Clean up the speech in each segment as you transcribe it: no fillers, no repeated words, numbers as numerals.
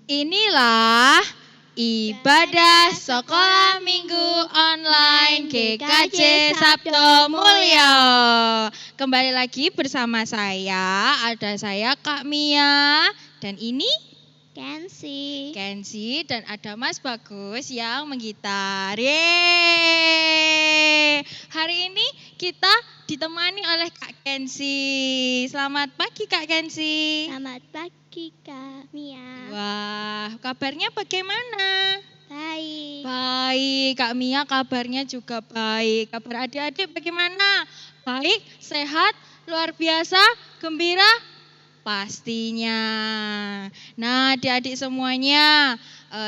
Inilah ibadah sekolah minggu online GKJ Sabdo Mulyo. Kembali lagi bersama saya, ada saya Kak Mia dan ini Kenzi dan ada Mas Bagus yang menggitar. Yeay. Hari ini kita ditemani oleh Kak Kenzi. Selamat pagi Kak Kenzi. Selamat pagi Kak Mia. Wah, kabarnya bagaimana? Baik. Kak Mia kabarnya juga baik. Kabar adik-adik bagaimana? Baik, sehat, luar biasa, gembira? Pastinya. Nah, adik-adik semuanya,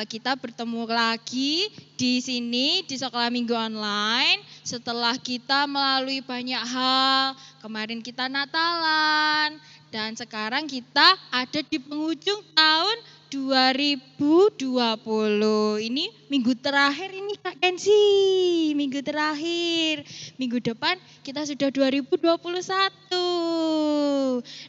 kita bertemu lagi di sini di sekolah minggu online setelah kita melalui banyak hal. Kemarin kita Natalan dan sekarang kita ada di penghujung tahun 2020. Ini minggu terakhir ini Kak Kenzi, minggu terakhir. Minggu depan kita sudah 2021.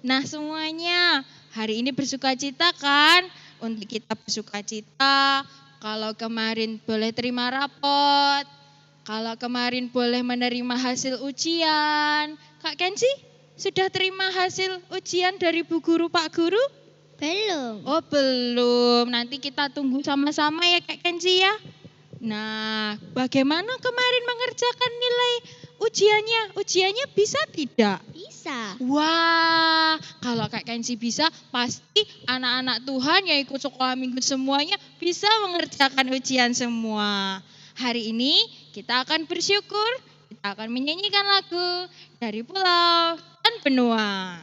Nah semuanya, hari ini bersukacita kan? Untuk kita bersukacita, kalau kemarin boleh terima rapot, kalau kemarin boleh menerima hasil ujian. Kak Kenzi, sudah terima hasil ujian dari Bu Guru, Pak Guru? Belum. Oh belum, nanti kita tunggu sama-sama ya Kak Kenzi ya. Nah, bagaimana kemarin mengerjakan nilai ujiannya? Ujiannya bisa tidak? Bisa. Wah, kalau Kak Kenzi bisa, pasti anak-anak Tuhan yang ikut sekolah minggu semuanya bisa mengerjakan ujian semua. Hari ini kita akan bersyukur, kita akan menyanyikan lagu dari Pulau dan Benua.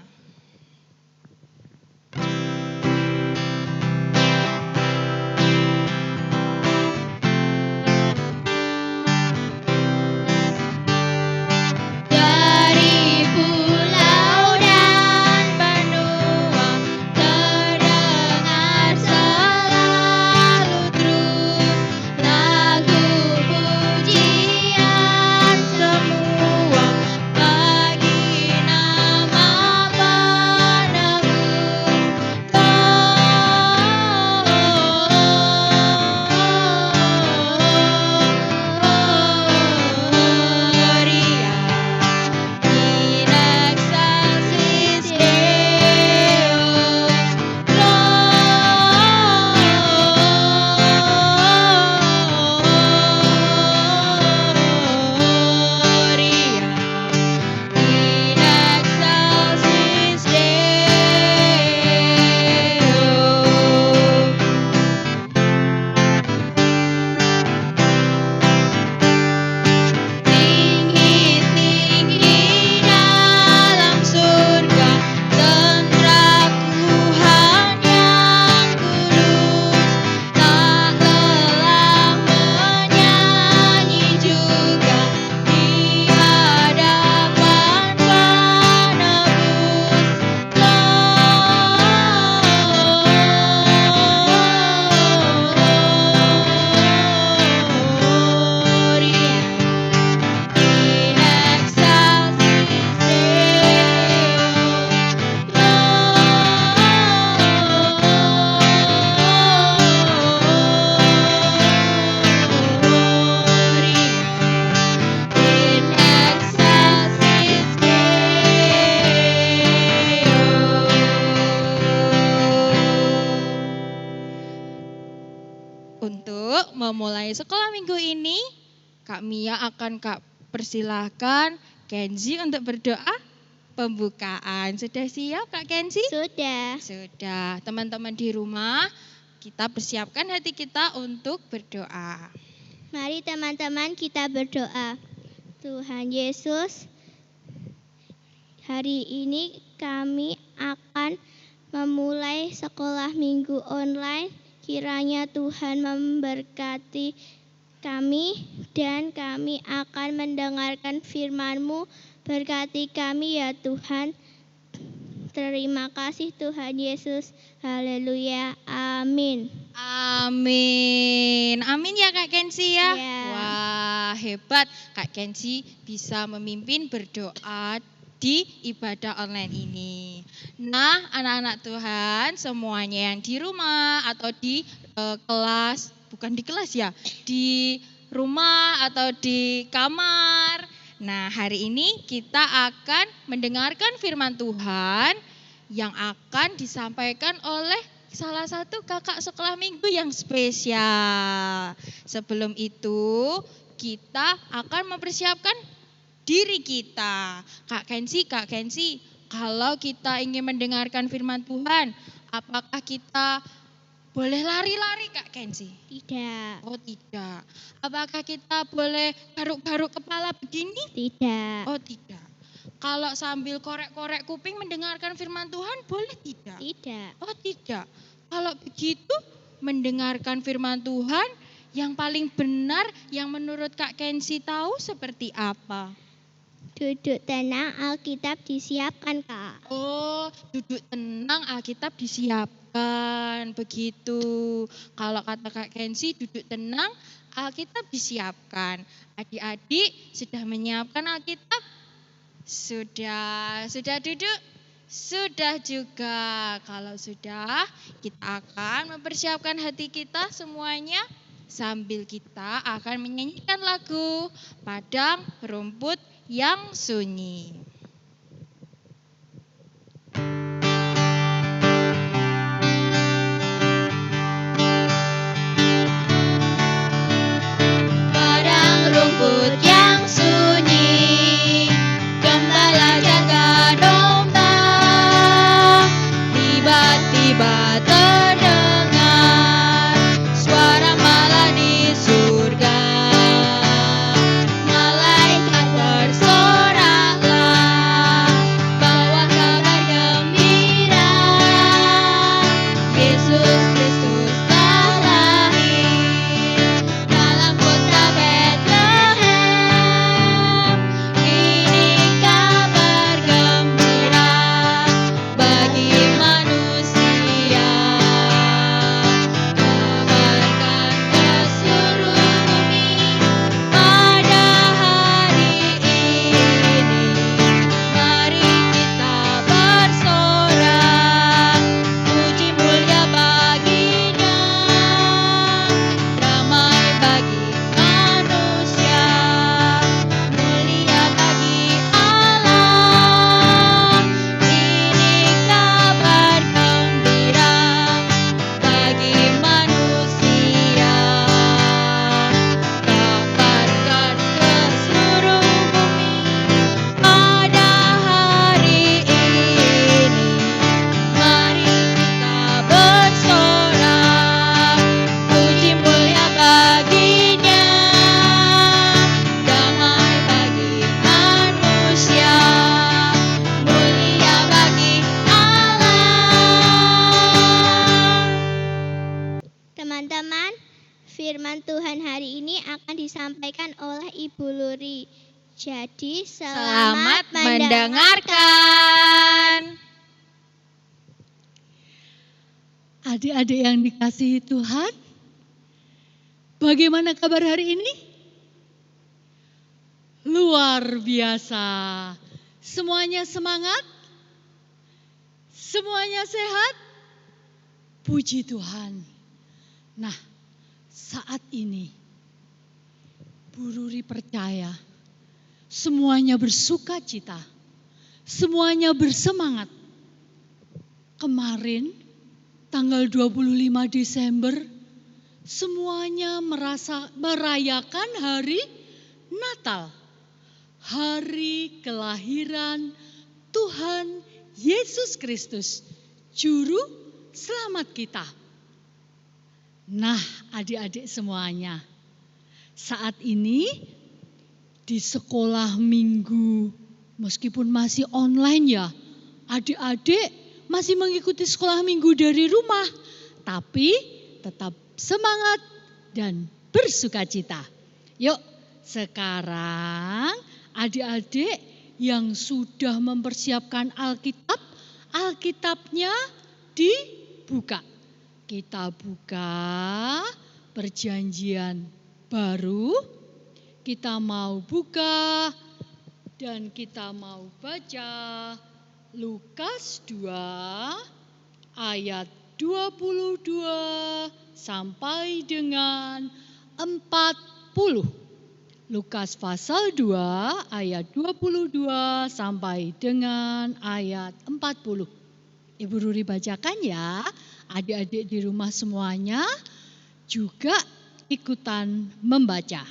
Untuk memulai sekolah minggu ini, Kak Mia akan persilahkan Kenzi untuk berdoa pembukaan. Sudah siap Kak Kenzi? Sudah. Sudah. Teman-teman di rumah, kita persiapkan hati kita untuk berdoa. Mari teman-teman kita berdoa. Tuhan Yesus, hari ini kami akan memulai sekolah minggu online. Kiranya Tuhan memberkati kami dan kami akan mendengarkan firman-Mu. Berkati kami ya Tuhan. Terima kasih Tuhan Yesus. Haleluya. Amin. Amin. Amin ya Kak Kenzi ya. Ya. Wah, hebat Kak Kenzi bisa memimpin berdoa di ibadah online ini. Nah, anak-anak Tuhan, semuanya yang di rumah atau di kelas, bukan di kelas ya, di rumah atau di kamar. Nah, hari ini kita akan mendengarkan firman Tuhan yang akan disampaikan oleh salah satu kakak sekolah minggu yang spesial. Sebelum itu, kita akan mempersiapkan diri kita. Kak Kensi, kalau kita ingin mendengarkan firman Tuhan, apakah kita boleh lari-lari Kak Kensi? Tidak. Oh tidak. Apakah kita boleh garuk-garuk kepala begini? Tidak. Oh tidak. Kalau sambil korek-korek kuping mendengarkan firman Tuhan boleh tidak? Tidak. Oh tidak. Kalau begitu mendengarkan firman Tuhan yang paling benar yang menurut Kak Kensi tahu seperti apa? Duduk tenang, Alkitab disiapkan, Kak. Oh, duduk tenang, Alkitab disiapkan. Begitu. Kalau kata Kak Kensi, duduk tenang, Alkitab disiapkan. Adik-adik sudah menyiapkan Alkitab? Sudah duduk? Sudah juga. Kalau sudah, kita akan mempersiapkan hati kita semuanya sambil kita akan menyanyikan lagu Padang Rumput yang Sunyi. Padang rumput yang sunyi, gembala jaga domba. Tiba-tiba terdengar suara malah di surga. Malaikat bersoraklah, bawa kabar gembira. Yesus Kristus telah lahir dalam kota Betlehem. Ini kabar gembira bagi manusia. Kabarkan ke seluruh bumi pada hari ini. Mari kita bersorak, puji mulia baginya. Damai bagi manusia, mulia bagi Allah. Ini kabar gembira bagi manusia. Kabarkan ke seluruh bumi pada hari ini. Mari kita bersorak, puji mulia baginya. Damai bagi manusia, mulia bagi Allah. Teman-teman, firman Tuhan hari ini akan disampaikan oleh Ibu Luri. Jadi, selamat mendengarkan. Adik-adik yang dikasihi Tuhan, bagaimana kabar hari ini? Luar biasa. Semuanya semangat? Semuanya sehat? Puji Tuhan. Nah, saat ini Bu Ruri percaya semuanya bersuka cita, semuanya bersemangat. Kemarin tanggal 25 Desember semuanya merayakan hari Natal. Hari kelahiran Tuhan Yesus Kristus, juru selamat kita. Nah, adik-adik semuanya, saat ini di sekolah minggu, meskipun masih online ya, adik-adik masih mengikuti sekolah minggu dari rumah, tapi tetap semangat dan bersukacita. Yuk, sekarang adik-adik yang sudah mempersiapkan Alkitab, Alkitabnya dibuka. Kita buka Perjanjian Baru. Kita mau buka dan kita mau baca Lukas 2 ayat 22 sampai dengan 40. Lukas pasal 2 ayat 22 sampai dengan ayat 40. Ibu Ruri bacakan ya, adik-adik di rumah semuanya juga ikutan membaca.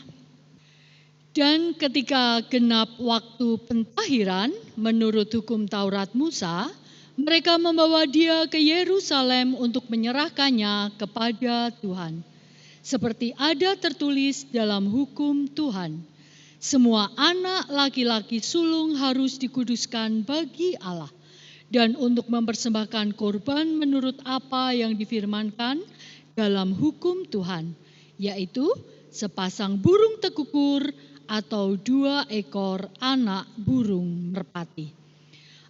Dan ketika genap waktu pentahiran menurut hukum Taurat Musa, mereka membawa dia ke Yerusalem untuk menyerahkannya kepada Tuhan. Seperti ada tertulis dalam hukum Tuhan, semua anak laki-laki sulung harus dikuduskan bagi Allah dan untuk mempersembahkan korban menurut apa yang difirmankan dalam hukum Tuhan, yaitu sepasang burung tekukur atau 2 ekor anak burung merpati.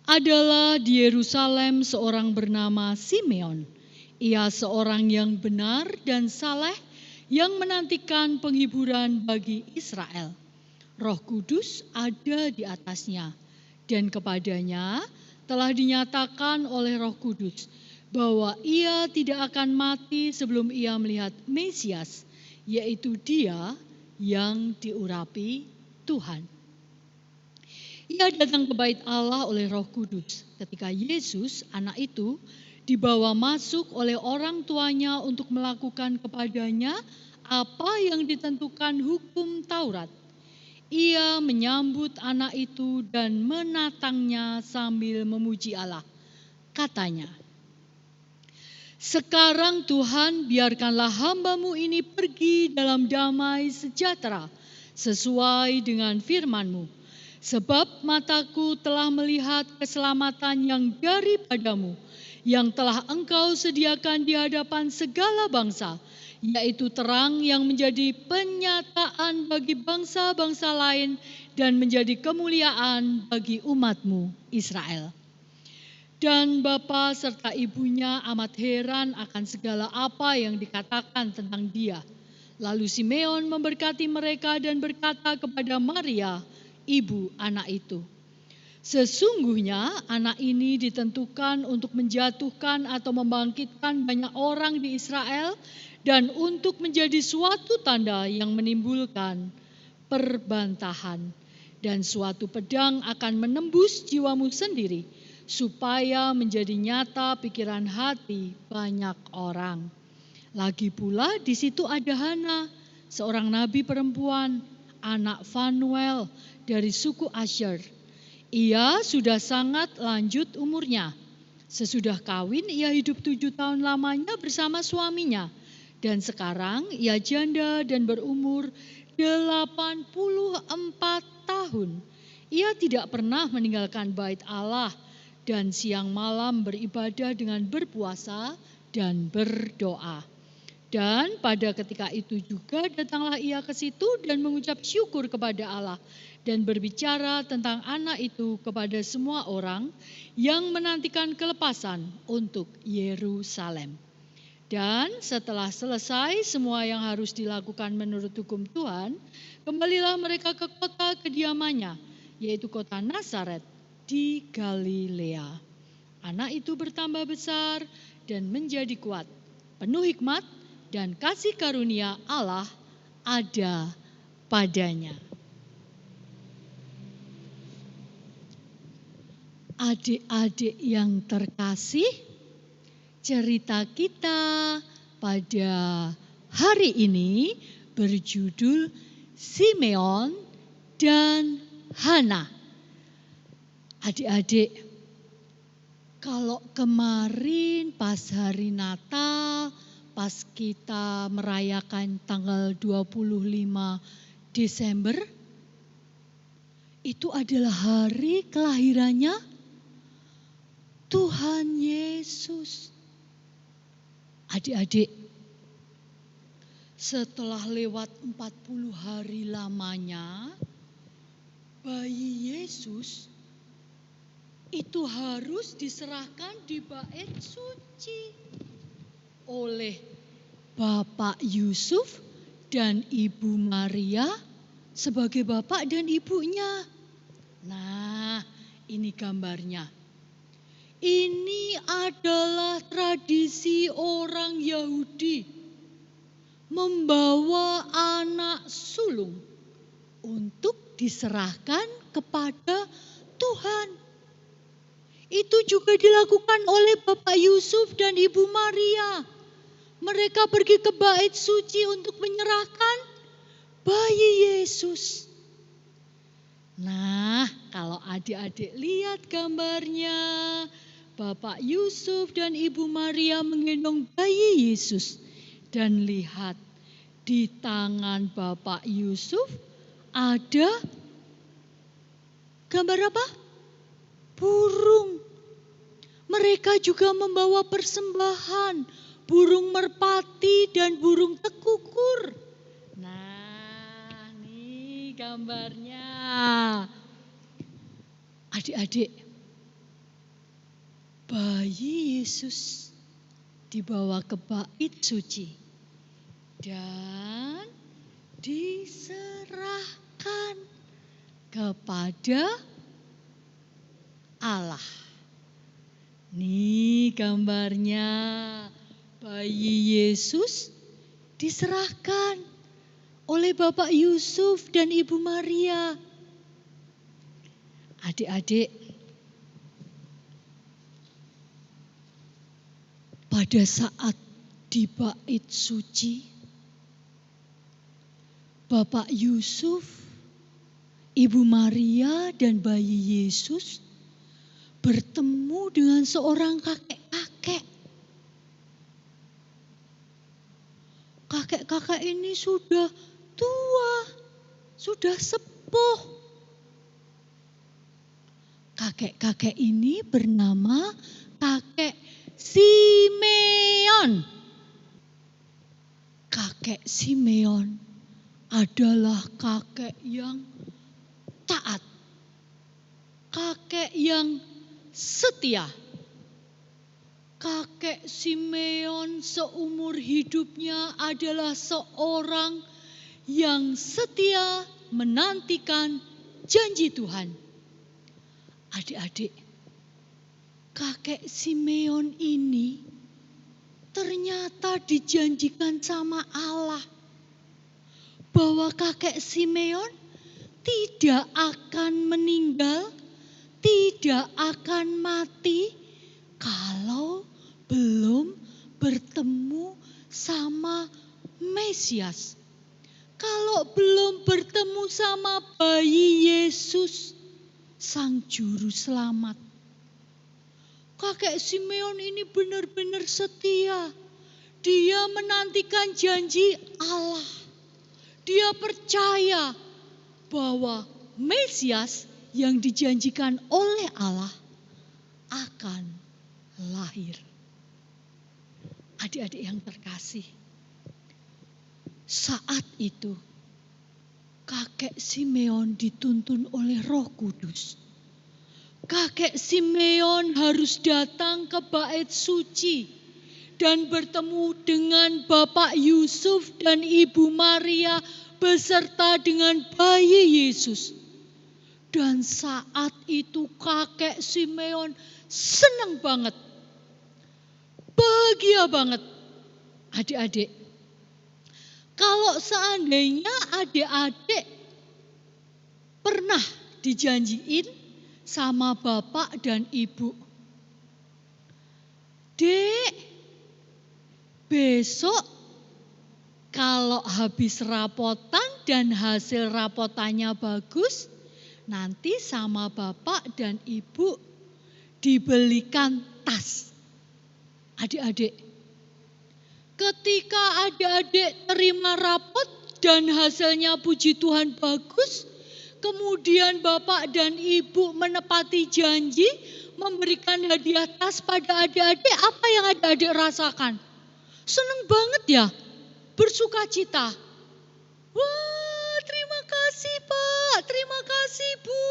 Adalah di Yerusalem seorang bernama Simeon. Ia seorang yang benar dan saleh yang menantikan penghiburan bagi Israel. Roh Kudus ada di atasnya dan kepadanya telah dinyatakan oleh Roh Kudus bahwa ia tidak akan mati sebelum ia melihat Mesias, yaitu Dia yang diurapi Tuhan. Ia datang ke bait Allah oleh Roh Kudus ketika Yesus, anak itu, dibawa masuk oleh orang tuanya untuk melakukan kepadanya apa yang ditentukan hukum Taurat. Ia menyambut anak itu dan menatangnya sambil memuji Allah. Katanya, "Sekarang Tuhan, biarkanlah hamba-Mu ini pergi dalam damai sejahtera sesuai dengan firman-Mu. Sebab mataku telah melihat keselamatan yang daripadamu, yang telah Engkau sediakan di hadapan segala bangsa, yaitu terang yang menjadi penyataan bagi bangsa-bangsa lain dan menjadi kemuliaan bagi umat-Mu Israel." Dan bapa serta ibunya amat heran akan segala apa yang dikatakan tentang dia. Lalu Simeon memberkati mereka dan berkata kepada Maria, ibu anak itu, "Sesungguhnya anak ini ditentukan untuk menjatuhkan atau membangkitkan banyak orang di Israel dan untuk menjadi suatu tanda yang menimbulkan perbantahan. Dan suatu pedang akan menembus jiwamu sendiri supaya menjadi nyata pikiran hati banyak orang." Lagi pula di situ ada Hana, seorang nabi perempuan, anak Fanuel dari suku Asher. Ia sudah sangat lanjut umurnya. Sesudah kawin ia hidup 7 tahun lamanya bersama suaminya. Dan sekarang ia janda dan berumur 84 tahun. Ia tidak pernah meninggalkan bait Allah dan siang malam beribadah dengan berpuasa dan berdoa. Dan pada ketika itu juga datanglah ia ke situ dan mengucap syukur kepada Allah dan berbicara tentang anak itu kepada semua orang yang menantikan kelepasan untuk Yerusalem. Dan setelah selesai semua yang harus dilakukan menurut hukum Tuhan, kembalilah mereka ke kota kediamannya, yaitu kota Nazaret di Galilea. Anak itu bertambah besar dan menjadi kuat, penuh hikmat, dan kasih karunia Allah ada padanya. Adik-adik yang terkasih, cerita kita pada hari ini berjudul Simeon dan Hana. Adik-adik, kalau kemarin pas hari Natal, pas kita merayakan tanggal 25 Desember, itu adalah hari kelahirannya Tuhan Yesus. Adik-adik, setelah lewat 40 hari lamanya, bayi Yesus itu harus diserahkan di bait suci oleh Bapak Yusuf dan Ibu Maria sebagai bapak dan ibunya. Nah, ini gambarnya. Ini adalah tradisi orang Yahudi membawa anak sulung untuk diserahkan kepada Tuhan. Itu juga dilakukan oleh Bapak Yusuf dan Ibu Maria. Mereka pergi ke bait suci untuk menyerahkan bayi Yesus. Nah, kalau adik-adik lihat gambarnya, Bapak Yusuf dan Ibu Maria menggendong bayi Yesus. Dan lihat, di tangan Bapak Yusuf ada gambar apa? Burung. Mereka juga membawa persembahan, burung merpati dan burung tekukur. Nah, nih gambarnya. Adik-adik, bayi Yesus dibawa ke bait suci dan diserahkan kepada Allah. Nih gambarnya, bayi Yesus diserahkan oleh Bapak Yusuf dan Ibu Maria. Adik-adik, pada saat di bait suci, Bapak Yusuf, Ibu Maria dan bayi Yesus bertemu dengan seorang kakek-kakek. Kakek-kakek ini sudah tua, sudah sepuh. Kakek-kakek ini bernama kakek Simeon. Kakek Simeon adalah kakek yang taat, kakek yang setia. Kakek Simeon seumur hidupnya adalah seorang yang setia menantikan janji Tuhan. Adik-adik, kakek Simeon ini ternyata dijanjikan sama Allah bahwa kakek Simeon tidak akan meninggal, tidak akan mati kalau belum bertemu sama Mesias. Kalau belum bertemu sama bayi Yesus, Sang Juru Selamat. Kakek Simeon ini benar-benar setia. Dia menantikan janji Allah. Dia percaya bahwa Mesias yang dijanjikan oleh Allah akan lahir. Adik-adik yang terkasih, saat itu kakek Simeon dituntun oleh Roh Kudus. Kakek Simeon harus datang ke bait suci dan bertemu dengan Bapak Yusuf dan Ibu Maria beserta dengan bayi Yesus. Dan saat itu kakek Simeon senang banget, bahagia banget. Adik-adik, kalau seandainya adik-adik pernah dijanjiin sama bapak dan ibu, Dek, besok kalau habis rapotan dan hasil rapotannya bagus, nanti sama bapak dan ibu dibelikan tas. Adik-adik, ketika adik-adik terima rapot dan hasilnya puji Tuhan bagus, kemudian bapak dan ibu menepati janji memberikan hadiah tas pada adik-adik, apa yang adik-adik rasakan? Senang banget ya, bersuka cita. Wah, terima kasih Pak, terima kasih Bu.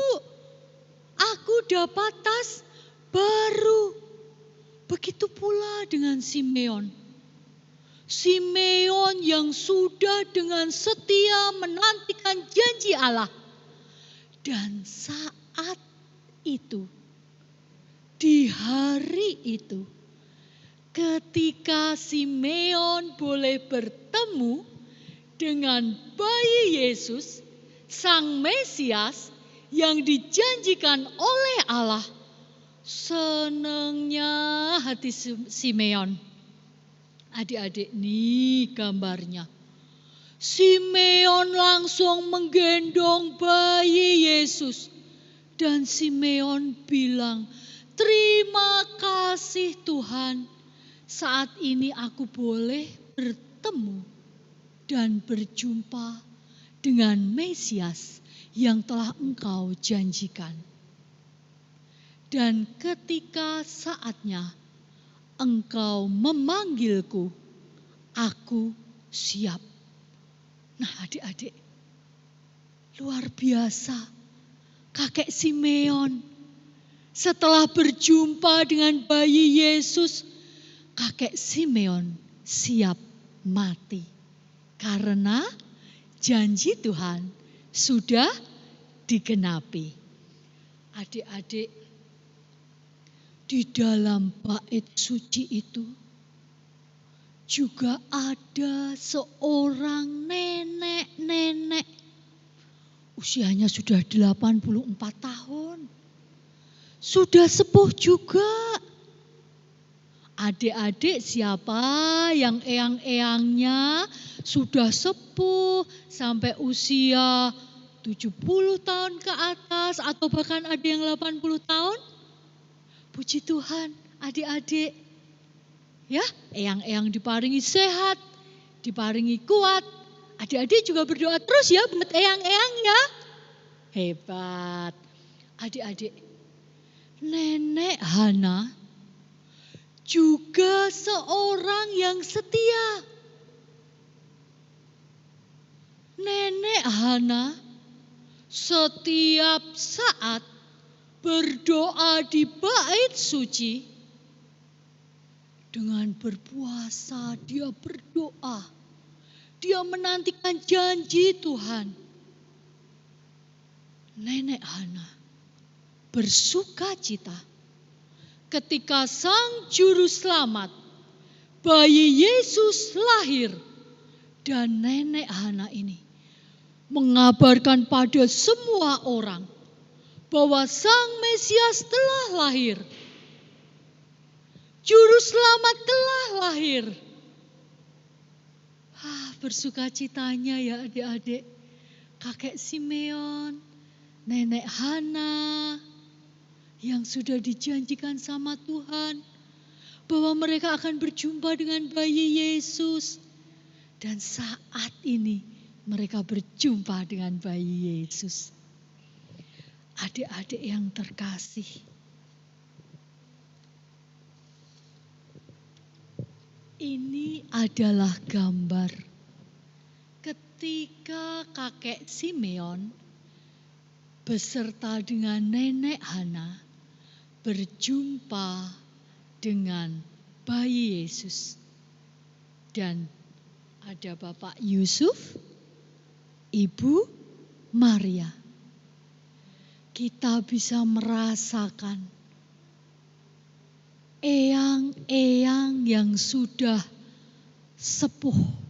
Aku dapat tas baru. Begitu pula dengan Simeon. Simeon yang sudah dengan setia menantikan janji Allah. Dan saat itu Di hari itu, ketika Simeon boleh bertemu dengan bayi Yesus, Sang Mesias yang dijanjikan oleh Allah, senangnya hati Simeon. Adik-adik, nih gambarnya. Simeon langsung menggendong bayi Yesus. Dan Simeon bilang, "Terima kasih Tuhan, saat ini aku boleh bertemu dan berjumpa dengan Mesias yang telah Engkau janjikan. Dan ketika saatnya Engkau memanggilku, aku siap." Nah adik-adik, luar biasa. Kakek Simeon setelah berjumpa dengan bayi Yesus, kakek Simeon siap mati. Karena janji Tuhan sudah digenapi. Adik-adik, di dalam bait suci itu juga ada seorang nenek-nenek. Usianya sudah 84 tahun. Sudah sepuh juga. Adik-adik, siapa yang eyang-eyangnya sudah sepuh sampai usia 70 tahun ke atas atau bahkan ada yang 80 tahun? Puji Tuhan, adik-adik. Ya, eyang-eyang diparingi sehat, diparingi kuat. Adik-adik juga berdoa terus ya buat eyang-eyang ya. Hebat. Adik-adik, Nenek Hana juga seorang yang setia. Nenek Hana setiap saat berdoa di bait suci. Dengan berpuasa dia berdoa. Dia menantikan janji Tuhan. Nenek Hana bersuka cita ketika Sang Juru Selamat, bayi Yesus lahir. Dan Nenek Hana ini mengabarkan pada semua orang bahwa Sang Mesias telah lahir. Juru Selamat telah lahir. Bersukacitanya ya adik-adik, kakek Simeon, Nenek Hana yang sudah dijanjikan sama Tuhan bahwa mereka akan berjumpa dengan bayi Yesus. Dan saat ini mereka berjumpa dengan bayi Yesus. Adik-adik yang terkasih, ini adalah gambar ketika kakek Simeon beserta dengan Nenek Hana berjumpa dengan bayi Yesus. Dan ada Bapak Yusuf, Ibu Maria. Kita bisa merasakan eyang-eyang yang sudah sepuh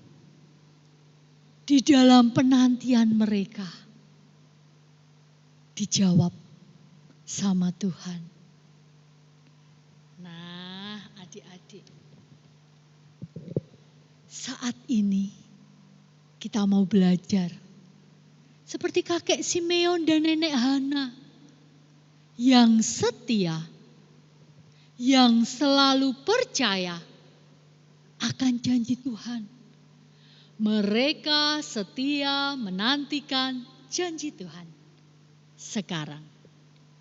di dalam penantian mereka dijawab sama Tuhan. Nah, adik-adik, saat ini kita mau belajar seperti kakek Simeon dan Nenek Hana yang setia, yang selalu percaya akan janji Tuhan. Mereka setia menantikan janji Tuhan. Sekarang,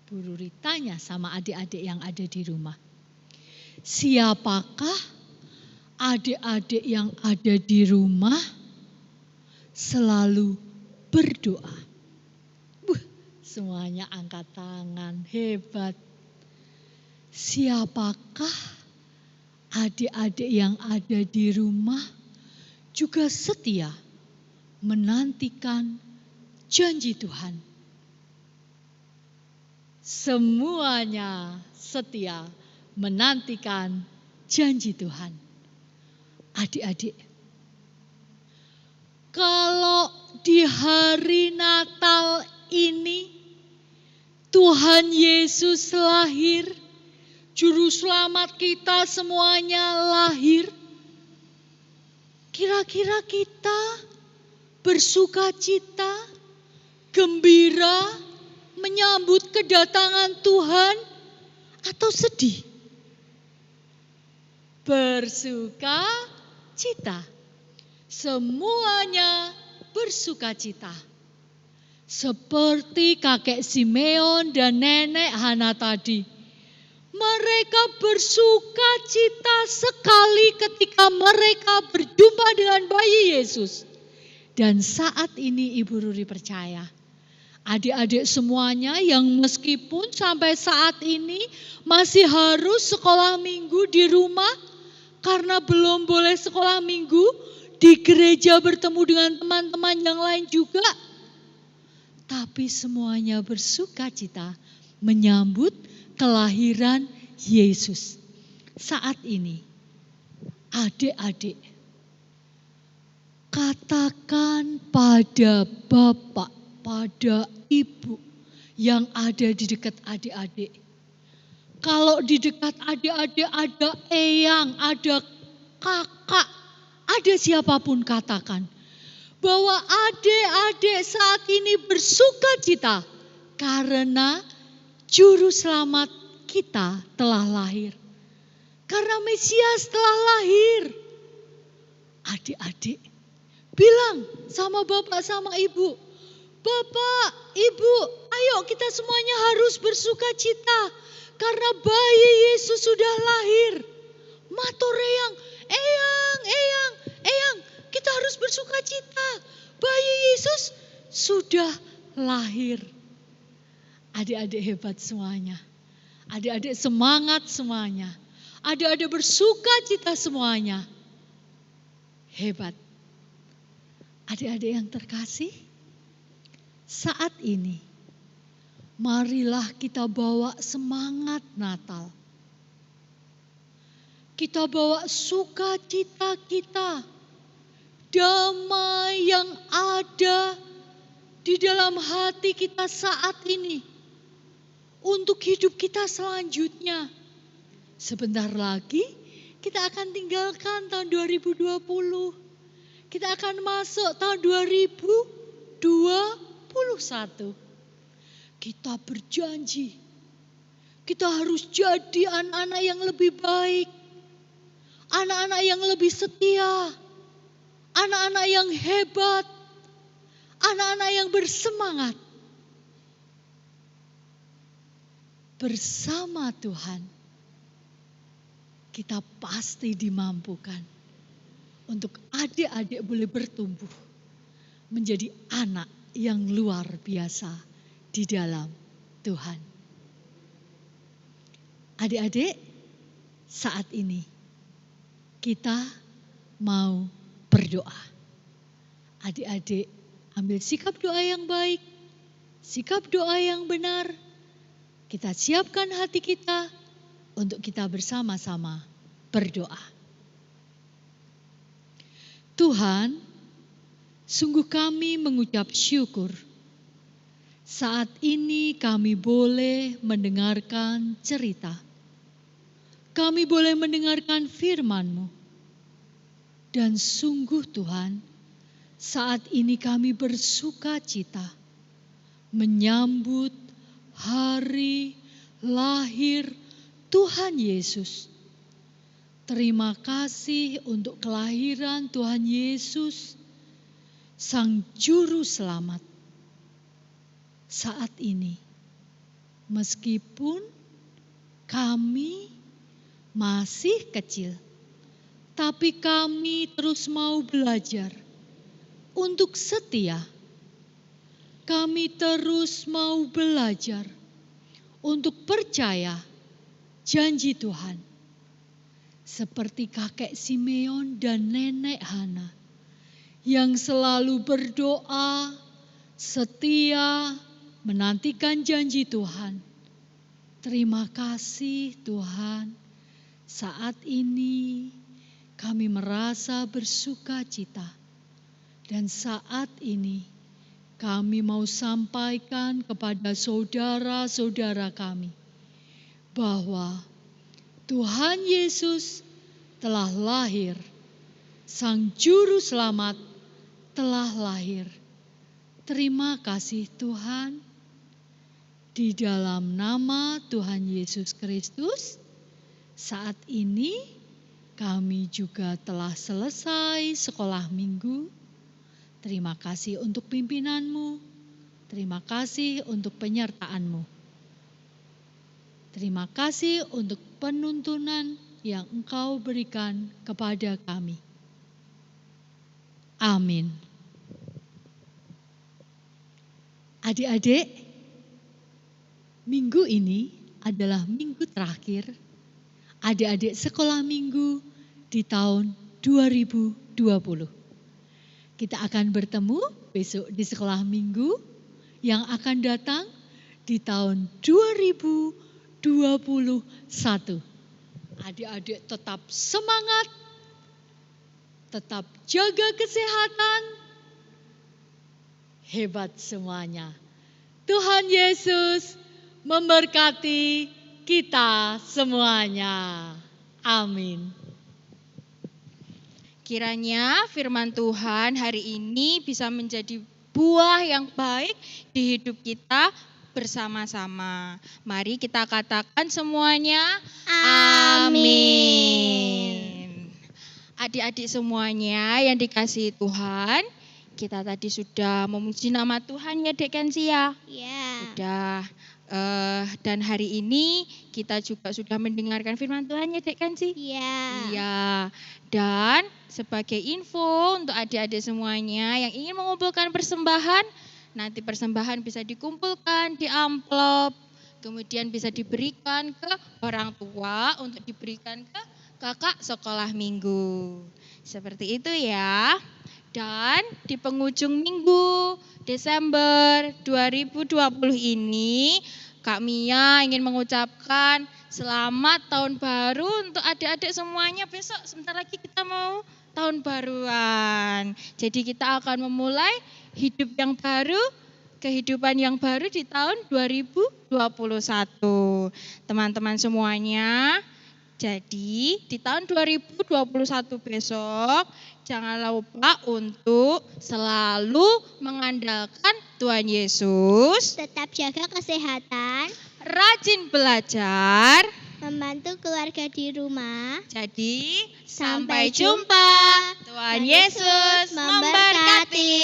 Bu Ruri tanya sama adik-adik yang ada di rumah. Siapakah adik-adik yang ada di rumah selalu berdoa? Semuanya angkat tangan, hebat. Siapakah adik-adik yang ada di rumah juga setia menantikan janji Tuhan? semuanya setia menantikan janji Tuhan. Adik-adik, kalau di hari Natal ini Tuhan Yesus lahir, Juru Selamat kita semuanya lahir, kira-kira kita bersukacita, gembira menyambut kedatangan Tuhan atau sedih? Bersukacita. Semuanya bersukacita. Seperti kakek Simeon dan nenek Hana tadi. Mereka bersukacita sekali ketika mereka berjumpa dengan bayi Yesus. Dan saat ini Ibu Ruri percaya, adik-adik semuanya yang meskipun sampai saat ini masih harus sekolah minggu di rumah, karena belum boleh sekolah minggu, di gereja bertemu dengan teman-teman yang lain juga. Tapi semuanya bersukacita menyambut kelahiran Yesus. Saat ini, adik-adik, katakan pada Bapak, pada Ibu yang ada di dekat adik-adik. Kalau di dekat adik-adik ada eyang, ada kakak, ada siapapun, katakan bahwa adik-adik saat ini bersukacita karena Juru Selamat kita telah lahir. Karena Mesias telah lahir. Adik-adik bilang sama Bapak sama Ibu, Bapak, Ibu, ayo kita semuanya harus bersukacita karena bayi Yesus sudah lahir. Matur eyang, eyang, kita harus bersukacita. Bayi Yesus sudah lahir. Adik-adik hebat semuanya. Adik-adik semangat semuanya. Adik-adik bersukacita semuanya. Hebat. Adik-adik yang terkasih, saat ini marilah kita bawa semangat Natal. Kita bawa sukacita kita, damai yang ada di dalam hati kita saat ini untuk hidup kita selanjutnya. Sebentar lagi kita akan tinggalkan tahun 2020. Kita akan masuk tahun 2021. Kita berjanji, kita harus jadi anak-anak yang lebih baik, anak-anak yang lebih setia, anak-anak yang hebat, anak-anak yang bersemangat. Bersama Tuhan, kita pasti dimampukan untuk adik-adik boleh bertumbuh menjadi anak yang luar biasa di dalam Tuhan. Adik-adik, saat ini kita mau berdoa. Adik-adik ambil sikap doa yang baik, sikap doa yang benar. Kita siapkan hati kita untuk kita bersama-sama berdoa. Tuhan, sungguh kami mengucap syukur. Saat ini kami boleh mendengarkan cerita. Kami boleh mendengarkan firman-Mu. Dan sungguh Tuhan, saat ini kami bersukacita menyambut hari lahir Tuhan Yesus. Terima kasih untuk kelahiran Tuhan Yesus, Sang Juru Selamat. Saat ini, meskipun kami masih kecil, tapi kami terus mau belajar untuk setia. Kami terus mau belajar untuk percaya janji Tuhan. Seperti kakek Simeon dan nenek Hana yang selalu berdoa, setia, menantikan janji Tuhan. Terima kasih Tuhan, saat ini kami merasa bersuka cita. Dan saat ini kami mau sampaikan kepada saudara-saudara kami bahwa Tuhan Yesus telah lahir, Sang Juru Selamat telah lahir. Terima kasih Tuhan. Di dalam nama Tuhan Yesus Kristus, saat ini kami juga telah selesai sekolah minggu. Terima kasih untuk pimpinanmu. Terima kasih untuk penyertaanmu. Terima kasih untuk penuntunan yang Engkau berikan kepada kami. Amin. Adik-adik, minggu ini adalah minggu terakhir adik-adik sekolah minggu di tahun 2020. Kita akan bertemu besok di sekolah minggu yang akan datang di tahun 2021. Adik-adik tetap semangat, tetap jaga kesehatan. Hebat semuanya. Tuhan Yesus memberkati kita semuanya. Amin. Kiranya firman Tuhan hari ini bisa menjadi buah yang baik di hidup kita bersama-sama. Mari kita katakan semuanya, amin. Adik-adik semuanya yang dikasihi Tuhan, kita tadi sudah memuji nama Tuhan ya Dek Kenzi ya. Ya. Sudah. Dan hari ini kita juga sudah mendengarkan firman Tuhan ya Dek Kenzi. Iya. Iya. Dan sebagai info untuk adik-adik semuanya yang ingin mengumpulkan persembahan, nanti persembahan bisa dikumpulkan di amplop, kemudian bisa diberikan ke orang tua untuk diberikan ke kakak sekolah minggu. Seperti itu ya. Dan di penghujung minggu Desember 2020 ini, Kak Mia ingin mengucapkan selamat tahun baru untuk adik-adik semuanya. Besok sebentar lagi kita mau tahun baruan. Jadi kita akan memulai hidup yang baru, kehidupan yang baru di tahun 2021. Teman-teman semuanya, jadi di tahun 2021 besok jangan lupa untuk selalu mengandalkan Tuhan Yesus, Tetap jaga kesehatan, rajin belajar. membantu keluarga di rumah. Jadi Sampai sampai jumpa. Tuhan Yesus memberkati.